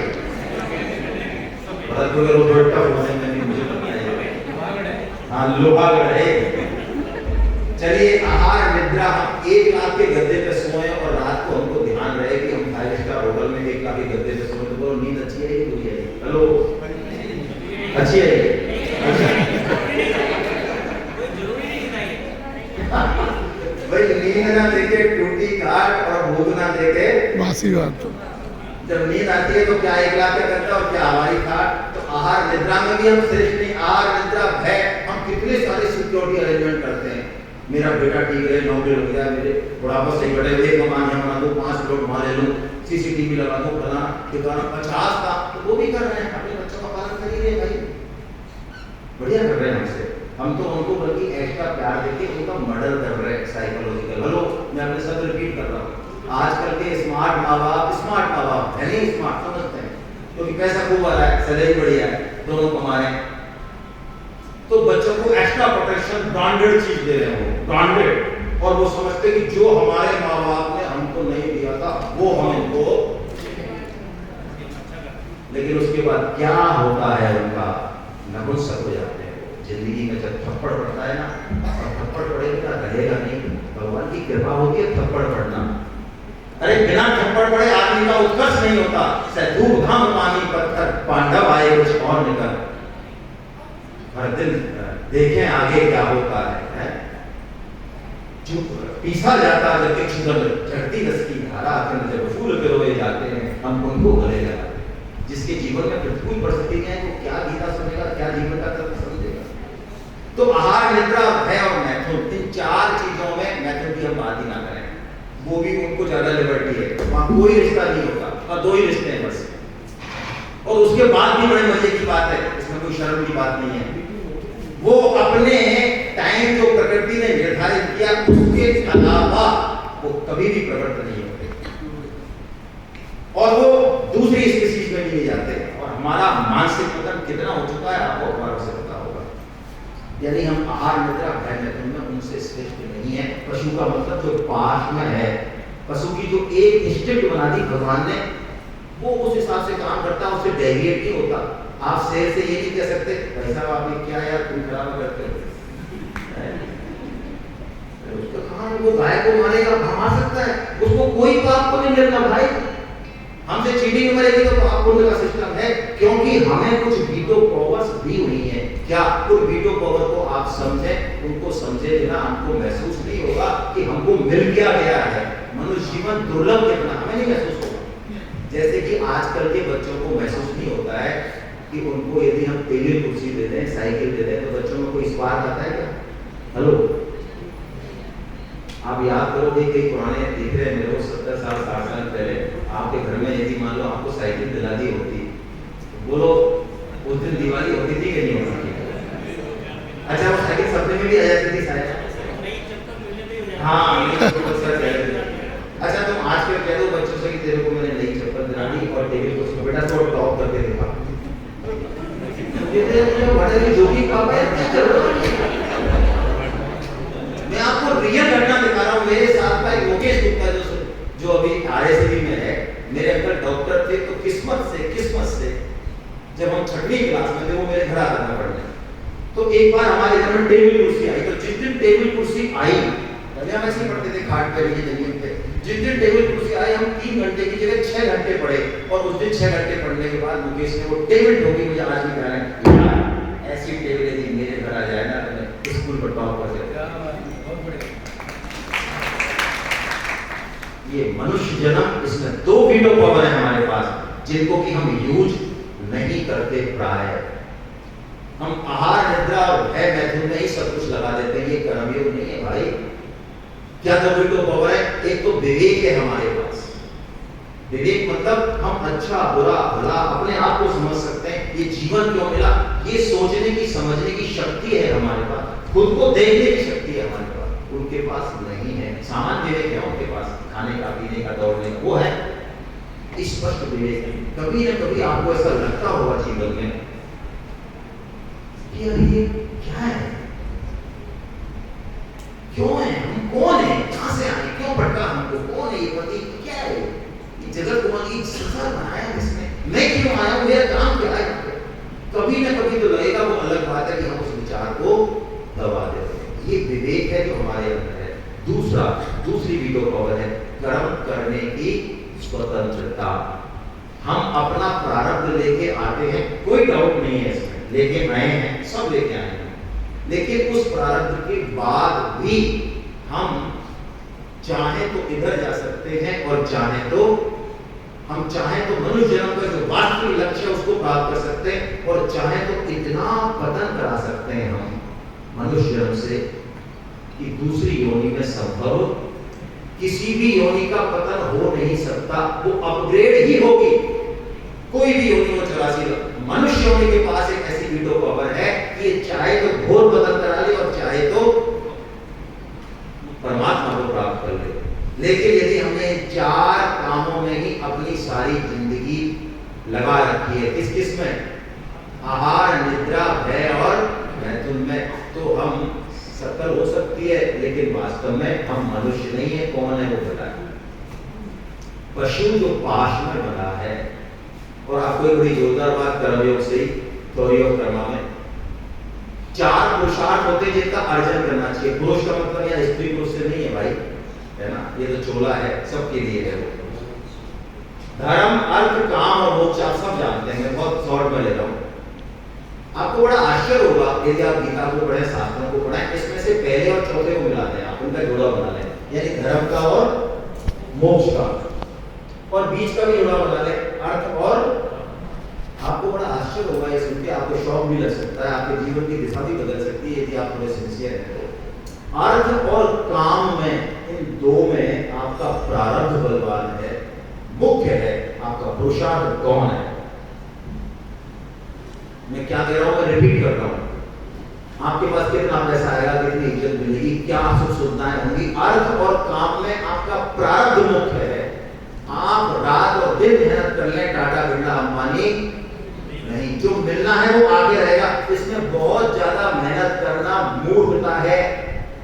[SPEAKER 1] भरतपुर के लोग बड़ा होने में मुझे पता है। हाँ लोहागढ़ है। चलिए आहार निद्रा, हम 1 लाख के गद्दे पे सोए और रात को हमको ध्यान रहे कि हम 5 स्टार होटल में 1 लाख के गद्दे पे सोए, तो बोलो नींद अच्छी है बुरी है? हेलो अच्छी है? भाई नींद ना देखे टूटी काट और भूख ना देखे
[SPEAKER 2] बासी बात।
[SPEAKER 1] जब नींद आती है तो क्या 1 लाख का करता और क्या हमारी खाट? तो आहार निद्रा में भी हम श्रेष्ठ नहीं। आहार निद्रा भय, हम कितने सारे सिक्योरिटी अरेंजमेंट करते हैं। मेरा बेटा ठीक है, नौकरी लग गया, मेरे बुढ़ापा सही बैठे, एक कमानियां बना दूं, 5 लोग वहां ले लूं, सीसीटीवी लगा दूं, फला ठिकाना 50 का, तो वो भी कर रहे हैं, अपने बच्चों का पालन कर ही रहे भाई, बढ़िया कर रहे हैं हमसे। हम तो उनको बल्कि एक्स्ट्रा प्यार देके उनका मर्डर कर रहे हैं साइकोलॉजिकल। हेलो मैं अपने साथ रिपीट कर रहा हूँ, आजकल के स्मार्ट माँ बाप है नहीं स्मार्ट, समझते हैं क्योंकि पैसा खूब आ रहा है, सैलरी बढ़िया है, दोनों कमा रहे हैं, तो बच्चों को एक्स्ट्रा प्रोटेक्शन ब्रांडेड चीज दे रहे हैं, वो ब्रांडेड, और वो समझते कि जो हमारे माँ बाप ने हमको नहीं दिया था वो हम इनको। लेकिन उसके बाद क्या होता है, उनका नपुंसक हो जाते हैं। जिंदगी में जब थप्पड़ पड़ता है ना, और थप्पड़ पड़ेगा रहेगा नहीं, भगवान की कृपा होती है थप्पड़ पड़ना। अरे बिना थप्पड़ पड़े आदमी का उत्कर्ष नहीं होता। धूप घाम पानी पत्थर पांडव आए कुछ और निकल, हर दिन देखें आगे क्या होता है? जो पीसा जाता जब एक चढ़ती रस की धारा, जब फूल पिरोए जाते हैं हम उनको गले लगाते हैं। जिसके जीवन में प्रतिकूल परिस्थिति है वो क्या गीता सुनेगा, क्या जीवन का तर्क समझेगा? तो आहार निद्रा भय और मैथुन, इन 4 चीजों में मैथुन की हम बात ही ना करें, वो भी उनको ज्यादा लिबर्टी है, वहां कोई रिश्ता नहीं होता, और 2 ही रिश्ते हैं बस। और उसके बाद भी बड़े मजे की बात है, इसमें कोई शर्म की बात नहीं है, वो अपने टाइम जो प्रकृति ने निर्धारित किया उसके अलावा वो कभी भी प्रवृत्त नहीं होते, और वो दूसरी स्पीशीज में नहीं जाते। और हमारा मानसिक पतन कितना हो चुका है आपको हमारे से पता होगा। यानी हम आहार निद्रा भय मैथुन में उनसे श्रेष्ठ नहीं है। पशु का मतलब जो पास में है, पशु की जो एक इंस्टिंक्ट बना दी भगवान ने, वो उस हिसाब से काम करता है, उससे डेविएट नहीं होता। आप शेर से ये नहीं कह सकते भाई साहब आपने क्या यार तुम खराब करते हो, उसका कहां वो गाय को मारेगा, भमा सकता है, उसको कोई पाप को नहीं मिलता भाई। हमसे चीटिंग मरेगी तो पाप पुण्य का सिस्टम है, क्योंकि हमें कुछ वीटो पावर्स दी हुई है। क्या उन वीटो पावर को आप समझें, उनको समझे बिना हमको महसूस नहीं होगा कि हमको मिल क्या गया है। मनुष्य जीवन दुर्लभ कितना हमें नहीं महसूस होगा, जैसे कि आजकल के बच्चों को महसूस नहीं होता है कि उनको यदि हम टेबल कुर्सी दे दें, साइकिल दे दें, तो बच्चों में कोई स्पार्क आता है क्या? हेलो आप याद करो कि कई पुराने देख रहे हैं मेरे को 70 साल 60 साल पहले आपके घर में यदि मान लो आपको साइकिल दिला दी होती, बोलो उस दिन दिवाली होती थी कि नहीं होती? अच्छा वो साइकिल सपने में भी आ जाती थी शायद, हाँ अच्छा तुम आज के कह दो बच्चों से कि तेरे को मैंने नई चप्पल दिला दी और टेबल कुर्सी को बेटा थोड़ा टॉप करके दिखा, जो भी पापा है। मैं आपको रियल घटना दिखा रहा हूँ, मेरे साथ का योगेश गुप्ता जो अभी आरएसबी में है, मेरे अंकल डॉक्टर थे, तो किस्मत से जब हम 6वीं क्लास में थे वो मेरे घर आता था पढ़ने, तो एक बार हमारे घर में टेबल कुर्सी आई, तो जिस दिन टेबल कुर्सी आई, पहले हम ऐसे पढ़ते थे खाट पे जमीन पे, जिस दिन टेबल कुर्सी आई हम 3 घंटे की जगह 6 घंटे पढ़े, और उस दिन 6 घंटे पढ़ने के बाद मुकेश ने वो टेबल ठोकी, मुझे आज भी कह रहे हैं ऐसी टेबल यदि मेरे घर आ जाए ना तो मैं स्कूल पर टॉप कर सकता। ये मनुष्य जन्म, इसमें 2 वीटो पावर है हमारे पास, जिनको कि हम यूज नहीं करते प्राय। हम आहार, निद्रा और भय, मैथुन में ही सब कुछ लगा देते हैं। ये कर्मयोग नहीं है भाई। क्या 2 वीटो पावर है? एक तो विवेक है हमारे पास। विवेक मतलब हम अच्छा, बुरा, भला अपने आप को समझ सकते हैं। ये जीवन क्यों मिला, ये सोचने की, समझने की शक्ति है हमारे पास। खुद को देखने की शक्ति है हमारे पास, उनके पास नहीं है। सामान्य विवेक है उनके पास, खाने का, पीने का, दौड़ने का, वो है स्पष्ट विवेक। कभी न कभी आपको ऐसा लगता होगा जीवन में कि अरे ये क्या है, क्यों है, हम कौन है, कहां से आए, क्यों पटका हमको, कौन है ये पति, क्या है ये जगत को, ये संसार बनाया किसने, मैं क्यों आया हूं, मेरा काम क्या है। कभी न कभी तो लगेगा, वो अलग बात है कि हम उस विचार को दबा देते हैं। ये विवेक है जो हमारे अंदर है। दूसरी वीटो पावर है कर्म करने की स्वतंत्रता। हम अपना प्रारब्ध लेके आते हैं, कोई डाउट नहीं है इसमें, लेके आए हैं, सब लेके आए हैं। लेकिन उस प्रारब्ध के बाद भी हम चाहे तो इधर जा सकते हैं और चाहे तो मनुष्य जन्म का जो वास्तविक लक्ष्य है उसको प्राप्त कर सकते हैं, और चाहे तो इतना पतन करा सकते हैं हम मनुष्य जन्म से कि दूसरी योनि में संभव किसी भी योनि का पतन हो नहीं सकता, वो अपग्रेड ही होगी। कोई भी योनि हो 84, मनुष्य योनि के पास एक ऐसी वीटो पावर है कि ये चाहे तो घोर पतन करा ले और चाहे तो परमात्मा को प्राप्त कर ले। लेकिन यदि हमने 4 कामों में ही अपनी सारी जिंदगी लगा रखी है, किस में, आहार, निद्रा, भय और मैथुन में, तो हम सकल हो सकती है, लेकिन वास्तव में हम मनुष्य नहीं है। कौन है वो बताए? पशु जो पाश में बना है। और आपको एक बड़ी जोरदार बात कर्मयोग से ही, थ्योरी ऑफ कर्मा में 4 पुरुषार्थ होते हैं जिनका अर्जन करना चाहिए। पुरुष का मतलब यहाँ स्त्री पुरुष से नहीं है भाई, है ना, ये तो चोला है, सबके लिए है वो। धर्म, अर्थ, काम और मोक्ष आप सब जानते हैं, मैं बहुत शॉर्ट में ले रहा हूँ। आपको बड़ा आश्चर्य होगा यदि आप गीता को पढ़ें, शास्त्रों को पढ़ें, इसमें से पहले और चौथे को मिला दें, आप उनका जोड़ा बना लें, यानी धर्म का और मोक्ष का, और बीच का भी जोड़ा बना लें, अर्थ और। आपको बड़ा आश्चर्य होगा ये सुन के, आपको शौक भी लग सकता है, आपके जीवन की दिशा भी बदल सकती है यदि आप थोड़े सिंसियर हैं तो। अर्थ और काम में, इन 2 में आपका प्रारब्ध बलवान है, मुख्य है। आपका पुरुषार्थ कौन है? मैं क्या कह रहा हूं, मैं रिपीट कर रहा हूं। आपके पास कितना पैसा आएगा, कितनी इज्जत मिलेगी, क्या सुख सुविधाएं होंगी, अर्थ और काम में आपका प्रारब्ध मुख्य है। आप रात और दिन मेहनत कर लें, टाटा, बिरला, अंबानी नहीं, जो मिलना है वो आगे रहेगा। इसमें बहुत ज्यादा मेहनत करना मूर्खता है।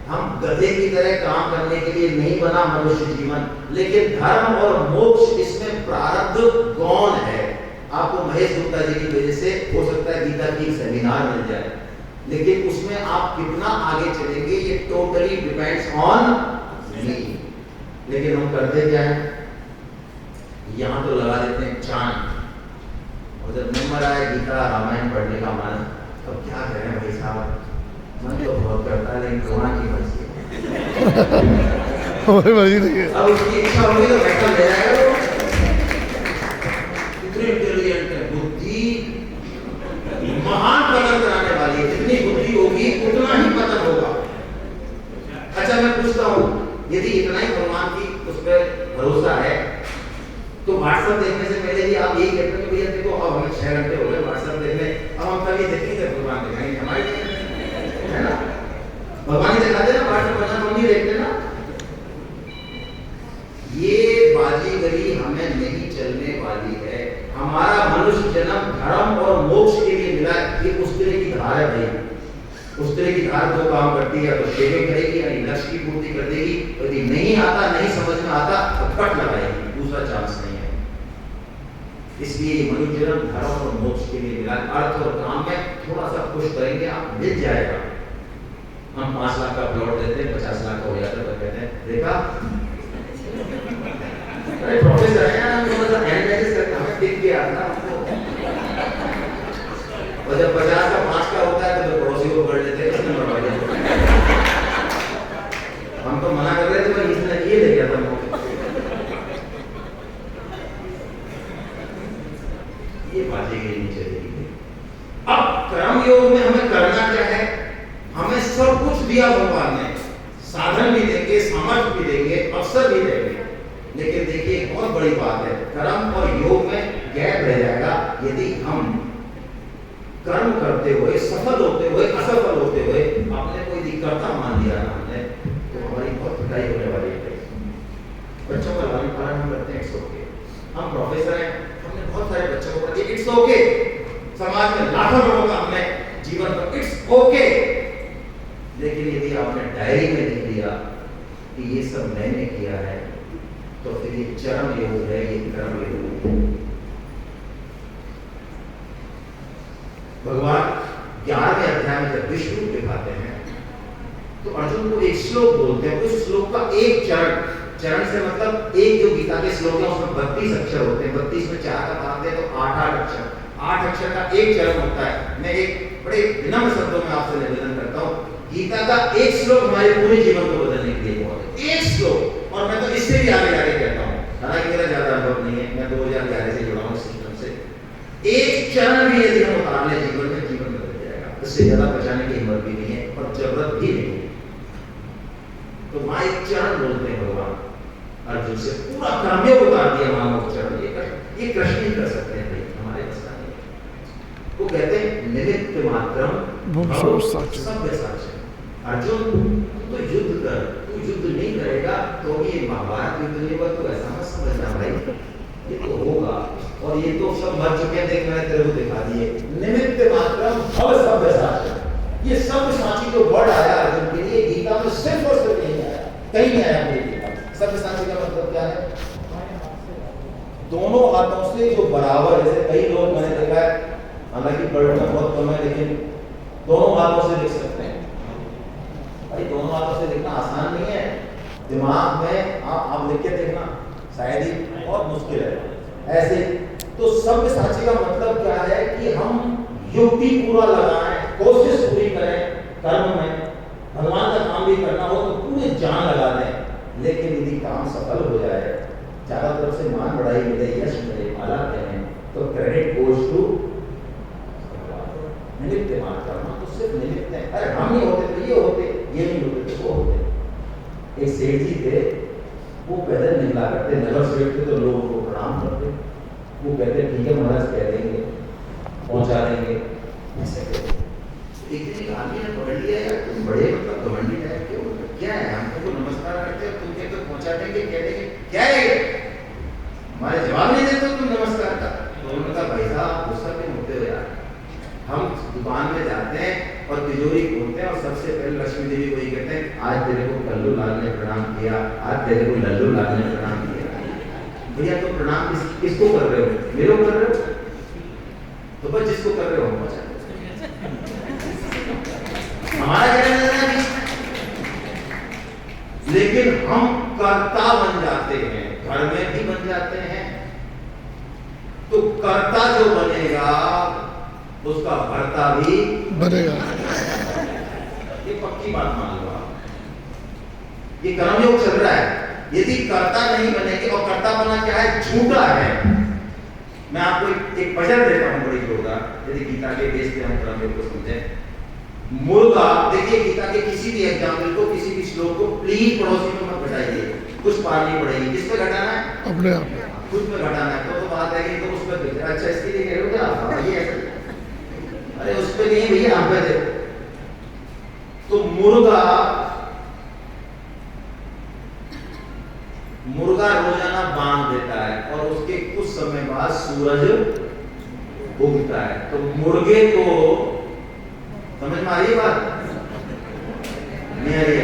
[SPEAKER 1] हम गधे की तरह काम करने के लिए नहीं बना मनुष्य जीवन। लेकिन धर्म और मोक्ष, इसमें प्रारब्ध कौन है? आपको महेश गुप्ता जी की वजह से हो सकता है गीता की सेमिनार मिल जाए, लेकिन उसमें आप कितना आगे चलेंगे ये टोटली डिपेंड्स ऑन मी। लेकिन हम करते क्या है, यहाँ तो लगा देते हैं चांद, और जब नंबर आए गीता रामायण पढ़ने का मन, तो क्या करें भाई साहब, मन तो बहुत करता है लेकिन भगवान की मर्जी
[SPEAKER 2] हमारी मर्जी नहीं है।
[SPEAKER 1] अब उसकी इच्छा होगी तो बैठा ले जाएगा। इंटेलिजेंट है, बुद्धि महान पतन कराने वाली है। जितनी बुद्धि होगी उतना ही पतन होगा। अच्छा मैं पूछता हूँ, यदि इतना ही भगवान की उस पर भरोसा है तो व्हाट्सएप देखने से पहले ही आप यही कहते हैं भैया देखो अब हमें 6 घंटे हो गए व्हाट्सएप देखने, अब हम कभी देखेंगे भगवान दिखाएंगे हमारे, है ना, भगवान ही दिखाते ना व्हाट्सएप पर, हम नहीं देखते ना। ये बाजीगरी हमें नहीं चलने वाली है। हमारा मनुष्य जन्म धर्म और मोक्ष के लिए मिला। ये उस तरह की धार है भाई, उस तरह की धार 2 काम करती है, तो सेवा करेगी यानी लक्ष्य की पूर्ति कर देगी, यदि नहीं आता, नहीं समझ में आता तो कट लगाएगी, दूसरा चांस नहीं है। इसलिए मनुष्य जन्म धर्म और मोक्ष के लिए मिला। अर्थ और काम में थोड़ा सा कुछ करेंगे आप, मिल जाएगा। हम 5 लाख का प्लॉट देते हैं, 50 लाख का हो जाता है, तो कहते हैं देखा अरे प्रोफेसर है ना, थोड़ा सा एनालिसिस करके हमें दिख गया था हमको। और जब 50 का 5 का होता है तो पड़ोसी को पकड़ लेते हैं, इसने मरवा दिया। हम तो मना कर रहे थे पर इसने ये ले गया था। ये बातें नहीं चलेगी। अब कर्म योग में हमें करना क्या है? हमें सब कुछ दिया भगवान ने, साधन भी देंगे, सामर्थ्य भी देंगे, अवसर भी देंगे, लेकिन देखिए एक बहुत बड़ी बात है, कर्म और योग में गैप रह जाएगा यदि हम कर्म करते हुए, सफल होते हुए, असफल होते हुए आपने कोई दिक्कत मान लिया ना हमने, तो हमारी बहुत पिटाई होने वाली है। बच्चों का लालन पालन हम करते हैं, इट्स ओके। हम प्रोफेसर हैं, हमने बहुत सारे बच्चों को पढ़ाया, इट्स ओके। समाज में लाखों लोगों का हमने जीवन पर, इट्स ओके। लेकिन यदि आपने डायरी में लिख दिया कि ये सब मैंने किया है, तो फिर ये चरम योग है, ये कर्म योग है। भगवान 11वें अध्याय में जब विश्व रूप दिखाते हैं तो अर्जुन को एक श्लोक बोलते हैं। उस श्लोक का एक चरण से मतलब एक जो गीता के श्लोक है उसमें 32 अक्षर होते हैं, 32 में 4 का बांधते हैं तो 8 अक्षर, 8 अक्षर का एक चरण होता है। मैं एक बड़े विनम्र शब्दों में आपसे निवेदन करता हूँ, गीता का एक श्लोक हमारे पूरे जीवन को बदलने के लिए बहुत है, एक श्लोक। और मैं तो इससे भी आगे जाके कहता हूँ, हालांकि मेरा ज्यादा अनुभव नहीं है, मैं 2011 से जुड़ा हूँ सिस्टम से, एक चरण भी यदि हम उतार ले जीवन में, जीवन बदल जाएगा। उससे ज्यादा बचाने की हिम्मत भी नहीं है और जरूरत भी नहीं है। तो वहां एक चरण बोलते हैं भगवान अर्जुन से, पूरा कर्मयोग उतार दिया मानव चरण। ये कृष्ण ही कर सकते हैं भाई, हमारे बस का नहीं। वो कहते हैं निमित्त मात्रम सभ्य साचय। अर्जुन तो युद्ध कर, तू युद्ध नहीं करेगा तो ये महाभारत युद्ध नहीं होगा, तो ऐसा मत समझना भाई, ये तो होगा। और ये तो सब मर चुके हैं, देख मैंने तेरे को दिखा दिए। निमित्त मात्रम भव सभ्य साचय, ये सब साची जो वर्ड आया अर्जुन के लिए गीता में सिर्फ और सिर्फ नहीं आया, कहीं नहीं आया मेरी गीता। सभ्य साची का मतलब क्या है? दोनों हाथों से जो बराबर, जैसे कई लोग मैंने देखा है, हालांकि पढ़ना बहुत कम है, लेकिन दोनों हाथों से लिख सकते हैं। भाई दोनों हाथों से लिखना आसान नहीं है, दिमाग में आप लिख के देखना शायद ही बहुत मुश्किल है ऐसे। तो सभ्य साची का मतलब क्या है कि हम युक्ति पूरा लगाएं, कोशिश पूरी करें, कर्म में भगवान का काम भी करना हो तो पूरी जान लगा दें। लेकिन यदि काम सफल हो जाए, चारों तरफ से मान बढ़ाई मिले, यश मिले, माला कहें, तो क्रेडिट गोज टू निमित्त मात्र। हम तो सिर्फ निमित्त हैं। अरे हम नहीं होते तो ये होते, ये नहीं होते तो वो होते। एक सेठ जी थे, वो पैदल निकला करते, नगर सेठ थे, तो लोगों को प्रणाम करते। वो कहते ठीक है महाराज, कह देंगे, पहुंचा देंगे, ऐसे कहते। एक दिन आदमी ने पकड़ लिया, यार तुम बड़े मतलब घमंडी टाइप के हो, क्या है? हम तो नमस्कार करते हैं, तुम कहते पहुंचा देंगे, कह देंगे, क्या है हमारे जवाब नहीं देते तुम नमस्कार का। तो उन्होंने कहा भाई साहब गुस्सा क्यों होते हो यार, हम दुकान में जाते हैं और तिजोरी खोलते हैं और सबसे पहले लक्ष्मी देवी को ही कहते हैं, आज तेरे को कल्लू लाल ने प्रणाम किया, आज तेरे को लल्लू लाल ने प्रणाम किया। भैया तो प्रणाम किसको कर रहे हो? मेरे को कर रहे हो? तो बस जिसको कर रहे हो पहुंचा। हमारा कहना है, लेकिन हम कर्ता बन जाते हैं, घर में भी बन जाते हैं। तो कर्ता जो बनेगा उसका भरता भी
[SPEAKER 2] बनेगा।
[SPEAKER 1] ये पक्की बात मान लो आप। ये कर्मयोग चल रहा है, यदि कर्ता नहीं बनेंगे, और कर्ता बना क्या है? झूठा है। मैं आपको एक पजल देता हूं बड़ी जोरदार, यदि गीता के बेस पे हम कर्मयोग को समझें। मुर्गा, देखिए गीता के किसी भी एग्जाम्पल को, किसी भी श्लोक को प्लीज पड़ोसी में मत घटाइए, कुछ पार नहीं पड़ेगी। किस पे घटाना है?
[SPEAKER 2] अपने आप
[SPEAKER 1] कुछ में घटाना है। तो बात है कि तो उस पर दिख रहा, अच्छा इसके लिए कह रहे हो क्या? ये ऐसे, अरे उस पे नहीं भैया, यहाँ पे देखो। तो मुर्गा रोजाना बांध देता है और उसके कुछ समय बाद सूरज उगता है। तो मुर्गे को समझ में आ रही है बात? नहीं आ रही है?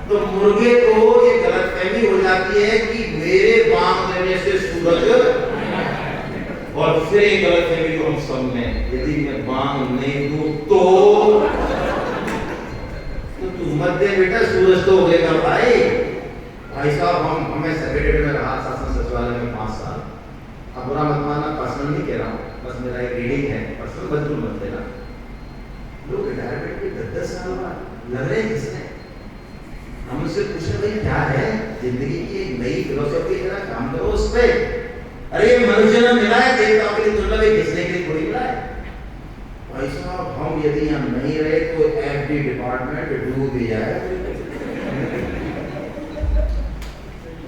[SPEAKER 1] तो मुर्गे को ये गलतफहमी हो जाती है कि मेरे बांध देने से सूरज, और फिर एक गलतफहमी जो हम सब में, यदि मैं बांध नहीं दूं तो तू मत दे बेटा, सूरज तो उगेगा भाई। भाई साहब हमें सेक्रेटरी में रहा, शासन सचिवालय में 5 साल। अब बुरा मत मानना, पर्सनल नहीं कह रहा हूँ, बस मेरा एक रीडिंग है, पर्सनल बिल्कुल मत लेना। लोग रिटायरमेंट के 10 साल बाद लग रहे हैं किसने? हम उससे पूछे भाई क्या है जिंदगी की एक नई फिलोसफी, जरा काम करो उस पे। अरे ये मनुष्य ने मिला है देवताओं के लिए दुर्लभ है, घिसने के लिए थोड़ी मिला है भाई साहब। हम यदि यहाँ नहीं रहे तो एफडी डिपार्टमेंट डूब भी जाए।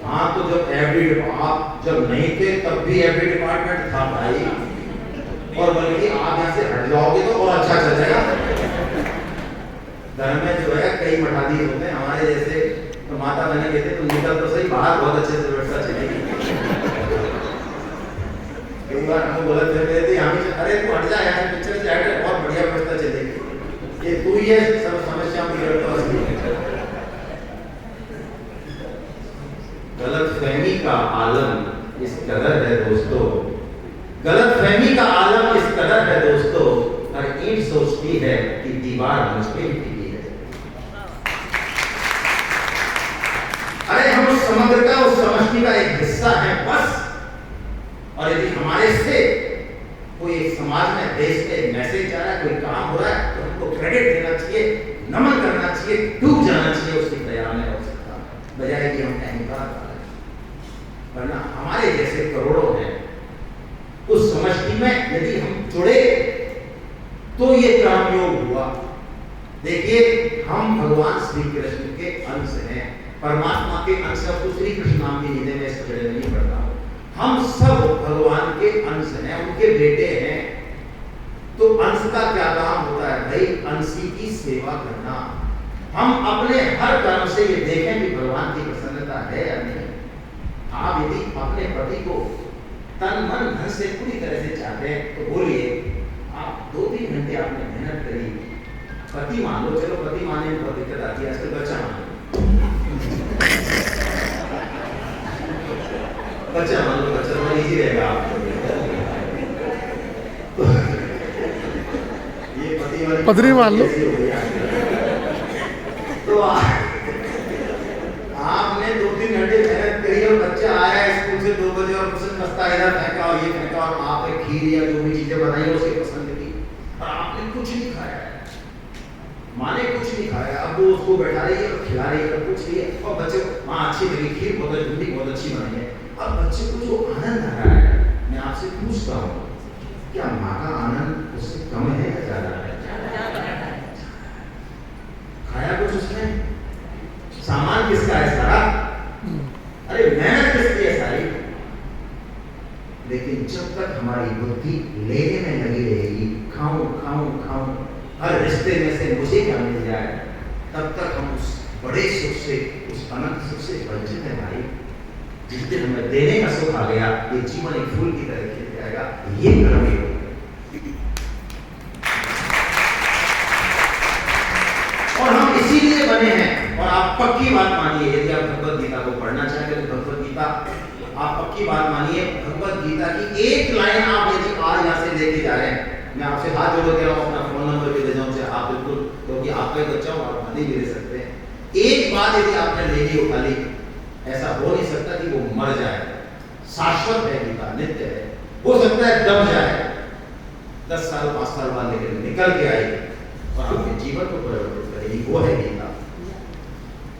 [SPEAKER 1] हाँ तो जब एफडी आप जब नहीं थे तब भी एफडी डिपार्टमेंट था भाई, और बल्कि आप यहाँ से हट जाओगे तो और अच्छा चल जाएगा। घर में जो है कई मठाधीश होते हैं हमारे जैसे, तो माता बहने कहते तो निकल तो सही बाहर बहुत अच्छे से व्यवस्था चलेगी। कई बार हमको बोला थे हम अरे तू हट जा यहाँ से पिक्चर से हट, बहुत बढ़िया व्यवस्था चलेगी, ये तू ही है सब समस्या गलतफहमी का आलम इस कदर है दोस्तों, गलतफहमी का आलम इस कदर है दोस्तों, हर ईंट सोचती है कि दीवार मुझ पे ही टिकी है। अरे हम उस समग्र का उस समष्टि का एक हिस्सा है बस, और यदि हमारे से कोई एक समाज में देश में मैसेज जा रहा है, कोई काम हो रहा है, तो हमको क्रेडिट देना चाहिए, नमन करना चाहिए, डूब जाना चाहिए उसकी दया में और सत्ता में, बजाय कि हम अहंकार करें। वरना हमारे जैसे करोड़ों हैं उस समष्टि में यदि हम जुड़े तो ये कर्मयोग हुआ। देखिए हम भगवान श्री कृष्ण के अंश हैं, परमात्मा के अंश। अब तो श्री कृष्ण नाम की नींद में इस जगह में नहीं पढ़ता हूं, हम सब भगवान के अंश हैं, उनके बेटे हैं। तो अंश का क्या काम होता है भाई? अंशी की सेवा करना। हम अपने हर कर्म से ये देखें कि भगवान की प्रसन्नता है या नहीं। आप यदि अपने पति को तन मन धन से पूरी तरह से चाहते हैं तो बोलिए, आप 2-3 घंटे आपने मेहनत करी, पति मान लो, चलो पति मानने में बहुत दिक्कत आती है आजकल, बच्चा मान लो, बच्चा मान लो, बच्चा थोड़ा इजी रहेगा आपको। ये पति वाली
[SPEAKER 2] पत्नी मान लो,
[SPEAKER 1] तो आपने 2-3 घंटे मेहनत करी और बच्चा आया स्कूल से 2 बजे और कुछ नाश्ता इधर फेंका और ये फेंका और आपने खीर या जो भी चीजें बनाई उसके पसंद की, और आपने कुछ नहीं खाया, माने कुछ नहीं खाया। अब वो उसको बैठा रही है और खिला रही है, कुछ नहीं है, और बच्चे माँ अच्छी लगी, खीर बहुत अच्छी, बहुत अच्छी बनी है। अब बच्चे को जो आनंद आ रहा है, मैं आपसे पूछता हूँ, क्या माँ का आनंद उससे कम है या ज्यादा है? खाया कुछ उसने, सामान किसका है सारा? अरे मेहनत किसकी है सारी? लेकिन जब तक हमारी बुद्धि लेने में लगी रहेगी, खाऊं खाऊं खाऊं, हर रिश्ते में से मुझे क्या मिल जाए, तब तक हम उस बड़े सुख से, उस अनंत सुख से वंचित है भाई। जिस दिन हमें देने का सुख आ गया, ये जीवन एक फूल की तरह खिल जाएगा। ये कर्मयोग है। और हम इसीलिए बने हैं। और आप पक्की बात मानिए, यदि आप भगवत गीता को पढ़ना चाहेंगे तो भगवत गीता, आप पक्की बात मानिए, भगवत गीता की एक लाइन आप यदि आज यहाँ से लेके जा रहे हैं, मैं आपसे हाथ जोड़ के अपना फोन नंबर भी दे जाऊँ, चाहे आप बिल्कुल, क्योंकि आपका ही बच्चा हूँ, आप मनी भी दे सकते हैं। एक बात यदि आपने ले ली उठा ली, ऐसा हो नहीं सकता कि वो मर जाए। शाश्वत है गीता, नित्य है। हो सकता है दब जाए, 10 साल 5 साल बाद, लेकिन निकल के आई और आपके जीवन को परिवर्तित करेगी। वो है गीता।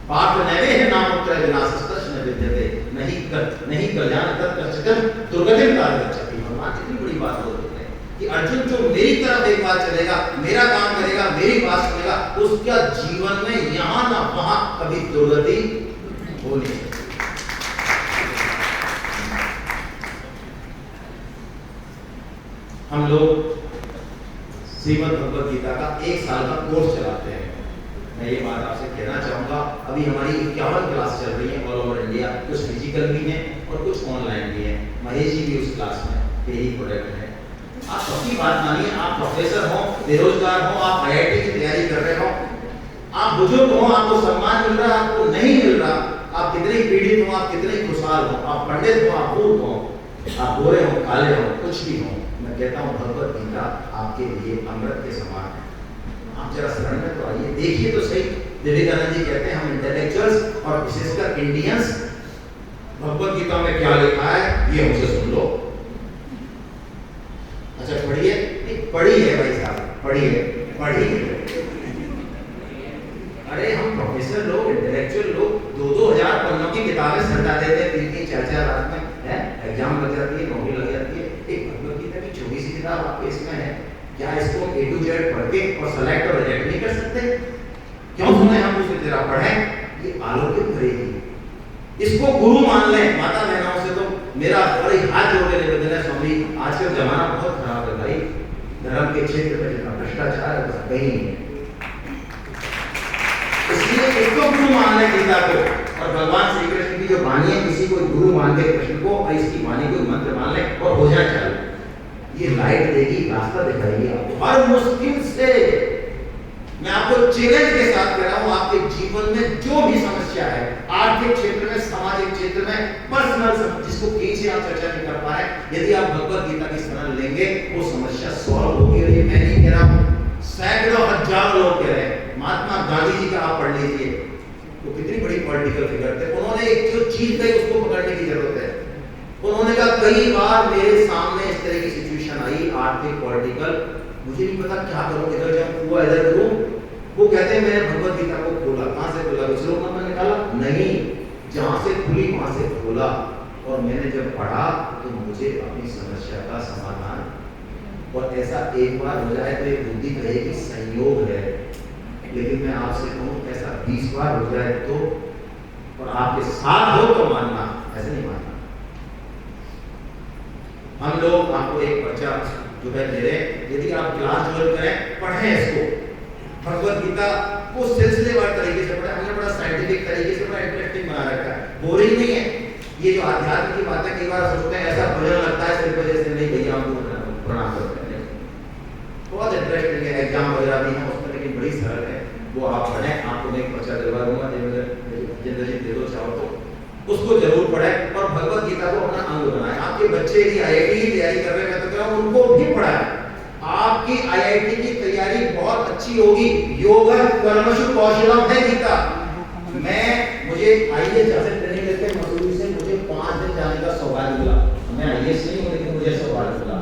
[SPEAKER 1] पाठ नैवे है नाम उत्तर विनाशस्तश न विद्यते, नहीं कल्याण तत्कर्षकम दुर्गतिम कार्य गच्छति। भगवान कितनी बड़ी बात बोलते हैं कि अर्जुन जो मेरी तरफ एक बात चलेगा, मेरा काम करेगा, मेरी बात सुनेगा, उसका जीवन में यहाँ ना वहां कभी दुर्गति हो नहीं सकती। हम लोग श्रीमद् भगवत गीता का 1 साल का कोर्स चलाते हैं। मैं ये बात आपसे कहना चाहूँगा, अभी हमारी 51 क्लास चल रही है ऑल ओवर इंडिया, कुछ फिजिकल भी हैं और कुछ ऑनलाइन भी हैं। महेश जी भी उस क्लास में, यही प्रोडक्ट है। आप सबकी बात मानिए, आप प्रोफेसर हो, बेरोजगार हो, आप IIT की तैयारी कर रहे हो, आप बुजुर्ग हो, आपको सम्मान मिल रहा है, आपको नहीं मिल रहा, आप कितने पीड़ित हो, आप कितने खुशहाल हो, आप पंडित हो, आप बूढ़ हो, आप गोरे हो, काले हो, कुछ भी हो, मैं कहता हूँ भगवत गीता आपके लिए अमृत के समान है। आप जरा शरण में तो आइए, देखिए तो सही। विवेकानंद जी कहते हैं हम इंटेलेक्चुअल्स और विशेषकर इंडियंस, भगवत गीता में क्या लिखा है ये मुझे सुन लो। अच्छा पढ़िए, पढ़ी है भाई साहब, पढ़िए। अरे हम प्रोफेसर लोग, इंटेलेक्चुअल लोग 2-2 हजार पन्नों की किताबें सजा देते हैं 3-3-4-4 रात में, है एग्जाम लग जाती है, नौकरी लग जाती है। एक भगवत गीता की छोटी सी किताब आपके इसमें है, क्या इसको A to Z पढ़ के और सेलेक्ट और रिजेक्ट नहीं कर सकते? क्यों सुने हम उसे तेरा पढ़ें? ये आलोकित करेगी। इसको गुरु मान लें। माता बहनों से तो मेरा बड़ी हाथ जोड़ के निवेदन है, स्वामी आजकल जमाना बहुत खराब है भाई, धर्म के क्षेत्र में जितना भ्रष्टाचार है बस कहीं नहीं है, इसलिए इसको गुरु मान लें गीता को। और भगवान श्री कृष्ण की जो वाणी है, किसी को गुरु मान के कृष्ण को और इसकी वाणी को मंत्र मान लें और हो जाए चालू। ये लाइट देगी, रास्ता दिखाएगी आपको हर मुश्किल से। मैं आपको चैलेंज के साथ कह रहा हूं, आपके जीवन में जो भी समस्या है, आर्थिक क्षेत्र में, सामाजिक क्षेत्र में, पर्सनल, जिसको कहीं से आप चर्चा नहीं कर पा रहे, यदि आप भगवत गीता की शरण लेंगे वो समस्या सॉल्व होगी। और ये मैं नहीं कह रहा हूं, सैकड़ों हजारों लोग कह रहे हैं। महात्मा गांधी जी का आप पढ़ लीजिए, वो कितनी बड़ी पॉलिटिकल फिगर थे, उन्होंने एक जो चीज कही उसको पकड़ने की जरूरत है। उन्होंने कहा कई बार मेरे सामने इस तरह की सिचुएशन आई, आर्थिक, पॉलिटिकल, मुझे नहीं पता क्या करूं, इधर जाऊं हुआ इधर करूं। वो कहते हैं मैंने भगवत गीता को खोला। कहां से खोला? कुछ लोग नंबर निकाला नहीं, जहां से खुली वहां से खोला, और मैंने जब पढ़ा तो मुझे अपनी समस्या का समाधान, और ऐसा एक बार हो जाए तो एक बुद्धि कहेगी संयोग है, लेकिन मैं आपसे कहूं ऐसा 20 बार हो जाए तो, और आपके साथ हो तो मानना, ऐसे नहीं मानना। हम लोग आपको एक पर्चा जो है दे रहे हैं, यदि आप क्लास ज्वाइन करें, पढ़ें इसको, भगवत गीता को सिलसिलेवार तरीके से पढ़ें। हमने बड़ा साइंटिफिक तरीके से, बड़ा इंटरेस्टिंग बना रखा है, बोरिंग नहीं है। ये जो आध्यात्म की बातें कई बार सोचते हैं ऐसा भजन लगता है सिर्फ वजह से, नहीं भैया हम प्रणाम करते हैं, बहुत इंटरेस्टिंग है, एग्जाम वगैरह भी है उसमें, लेकिन बड़ी सरल है, वो आप पढ़ें। आपको मैं एक पर्चा दिलवा दूंगा, जिंदगी दे दो चाहो तो, उसको जरूर पढ़ें और भगवत गीता को अपना अंग बनाएं। आपके बच्चे यदि IIT की तैयारी कर रहे हैं, मैं तो कह रहा हूं उनको भी पढ़ाएं। आपकी IIT की तैयारी बहुत अच्छी होगी। योग कर्मशु कौशलम है गीता। मुझे IAS जैसे ट्रेनिंग लेते हैं मसूरी से, मुझे 5 दिन जाने का सौभाग्य मिला। मैं IAS नहीं हूं, लेकिन मुझे सौभाग्य मिला।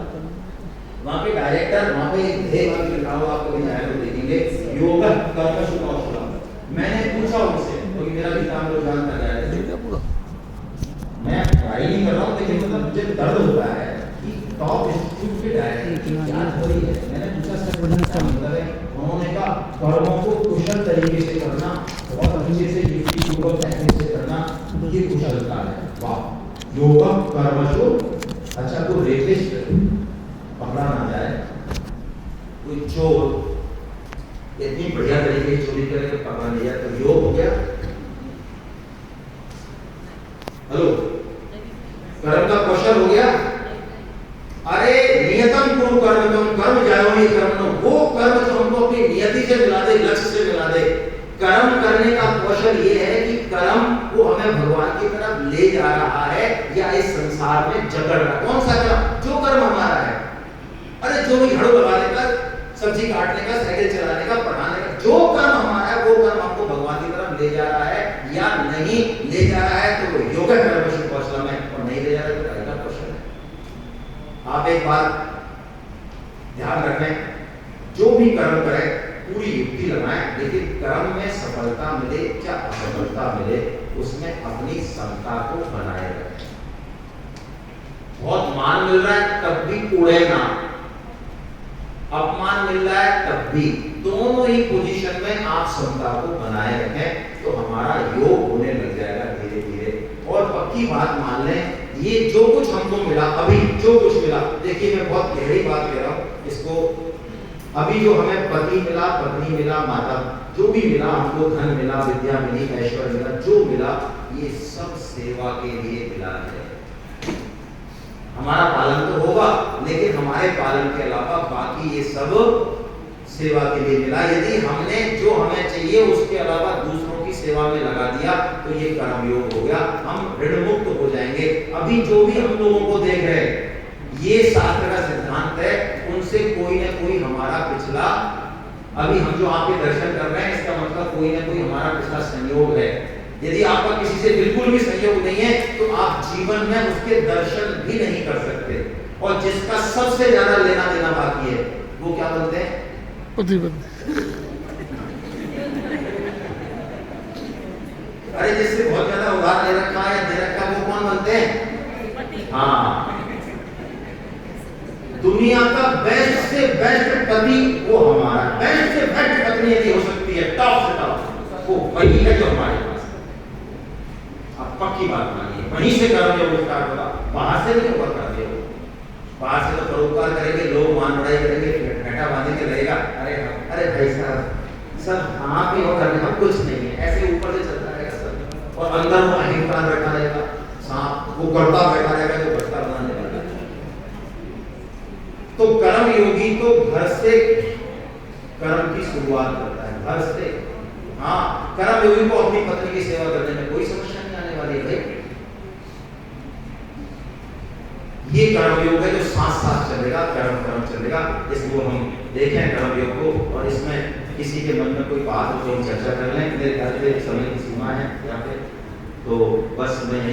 [SPEAKER 1] वहां पे डायरेक्टर, वहां पे एक ध्येय वाक्य लिखा हुआ आपको भी आया तो देखेंगे, योग कर्मशु कौशलम। मैंने पूछा उनसे, क्योंकि मेरा भी काम लोग जानता है, मैं ट्राई नहीं कर रहा हूं, लेकिन मतलब मुझे दर्द होता है कि टॉप इंस्टीट्यूट के डायरेक्टर क्या हो रही है। मैंने पूछा सर मतलब है, उन्होंने कहा कर्मों को कुशल तरीके से करना, बहुत अच्छे से युक्तिपूर्वक टेक्निक से करना, ये कुशलता है। वाह, योग कर्मशु। अच्छा, कोई रेपिस्ट पकड़ा ना जाए, कोई चोर इतनी बढ़िया तरीके से चोरी करके पकड़ा नहीं जाए तो योग हो गया। हेलो, कर्म का कौशल हो गया। अरे नियतम कुरु कर्म, कर्म जायो ही कर्म, वो कर्म जो हमको अपनी नियति से मिला दे, लक्ष्य से मिला दे। कर्म करने का कौशल ये है कि कर्म वो हमें भगवान की तरफ ले जा रहा है या इस संसार में जकड़ रहा है। कौन सा कर्म? जो कर्म हमारा है। अरे जो भी झाड़ू लगाने का, सब्जी काटने का, साइकिल चलाने का, पढ़ाने का, जो कर्म हमारा है वो कर्म हमको भगवान की तरफ ले जा रहा है या नहीं ले जा रहा है, तो वो योग कर्मशु कौशलम है, और नहीं ले जा रहा है तो कर्म का कौशल है। आप एक बात ध्यान रखें, जो भी कर्म करें पूरी युक्ति लगाएं, लेकिन कर्म में सफलता मिले या असफलता मिले, उसमें अपनी क्षमता को बनाए रखें। बहुत मान मिल रहा है तब भी उड़े ना, अपमान मिल रहा है तब भी, दोनों ही पोजीशन में आप क्षमता को बनाए रखें, तो हमारा योग होने लग जाएगा धीरे धीरे। और पक्की बात मान लें, ये जो कुछ हमको मिला, अभी जो कुछ मिला, देखिए मैं बहुत गहरी बात कह रहा हूं इसको, अभी जो हमें पति मिला, पत्नी मिला, माता, जो भी मिला हमको, धन मिला, विद्या मिली, ऐश्वर्य मिला, जो मिला, ये सब सेवा के लिए मिला है। हमारा पालन तो होगा, लेकिन हमारे पालन के अलावा बाकी ये सब सेवा के लिए मिला। यदि हमने जो हमें चाहिए उसके अलावा दूसरों की सेवा में लगा दिया तो ये कर्मयोग हो गया, हम ऋण मुक्त हो जाएंगे। अभी जो भी हम लोगों को देख रहे हैं, ये शास्त्र का सिद्धांत है, उनसे कोई ना कोई हमारा पिछला, अभी हम जो आपके दर्शन कर रहे हैं, इसका मतलब कोई ना कोई हमारा पिछला संयोग है। यदि आपका किसी से बिल्कुल भी संयोग नहीं है तो आप जीवन में उसके दर्शन भी नहीं कर सकते। और जिसका सबसे ज्यादा लेना देना बाकी है वो क्या बोलते हैं? अरे जिससे बहुत ज्यादा उधार ले रखा है या दे रखा, वो कौन बनते हैं? हाँ, दुनिया का बेस्ट से बेस्ट पति वो हमारा, बेस्ट से बेस्ट पत्नी यदि हो सकती है, टॉप से टॉप, वो वही है जो हमारे पास है। आप पक्की बात मानिए, वहीं से कर्मयोग स्टार्ट होगा, बाहर से नहीं होगा कर्मयोग। बाहर से तो परोपकार करेंगे, लोग मान बढ़ाई करेंगे, घटा बांधे के रहेगा, अरे अरे भाई साहब सब आप ही हो करने, हम कुछ नहीं है, ऐसे ऊपर से चलता रहेगा सब, और अंदर वो अहंकार बैठा रहेगा, सांप वो गड़ता बैठा रहेगा जो गड़ता बनाने वाला। तो कर्म योगी तो घर से कर्म की शुरुआत करता है, घर से। हाँ, कर्म योगी को अपनी पत्नी की सेवा करने में कोई समस्या नहीं आने वाली है भाई। ये कर्म योग है जो साथ साथ चलेगा, कर्म चलेगा। इसको हम देखें कर्म योग को, और इसमें किसी के मन में कोई बात हो तो हम चर्चा कर लें। मेरे ख्याल से समय की सीमा है यहाँ पे, तो बस मैं यही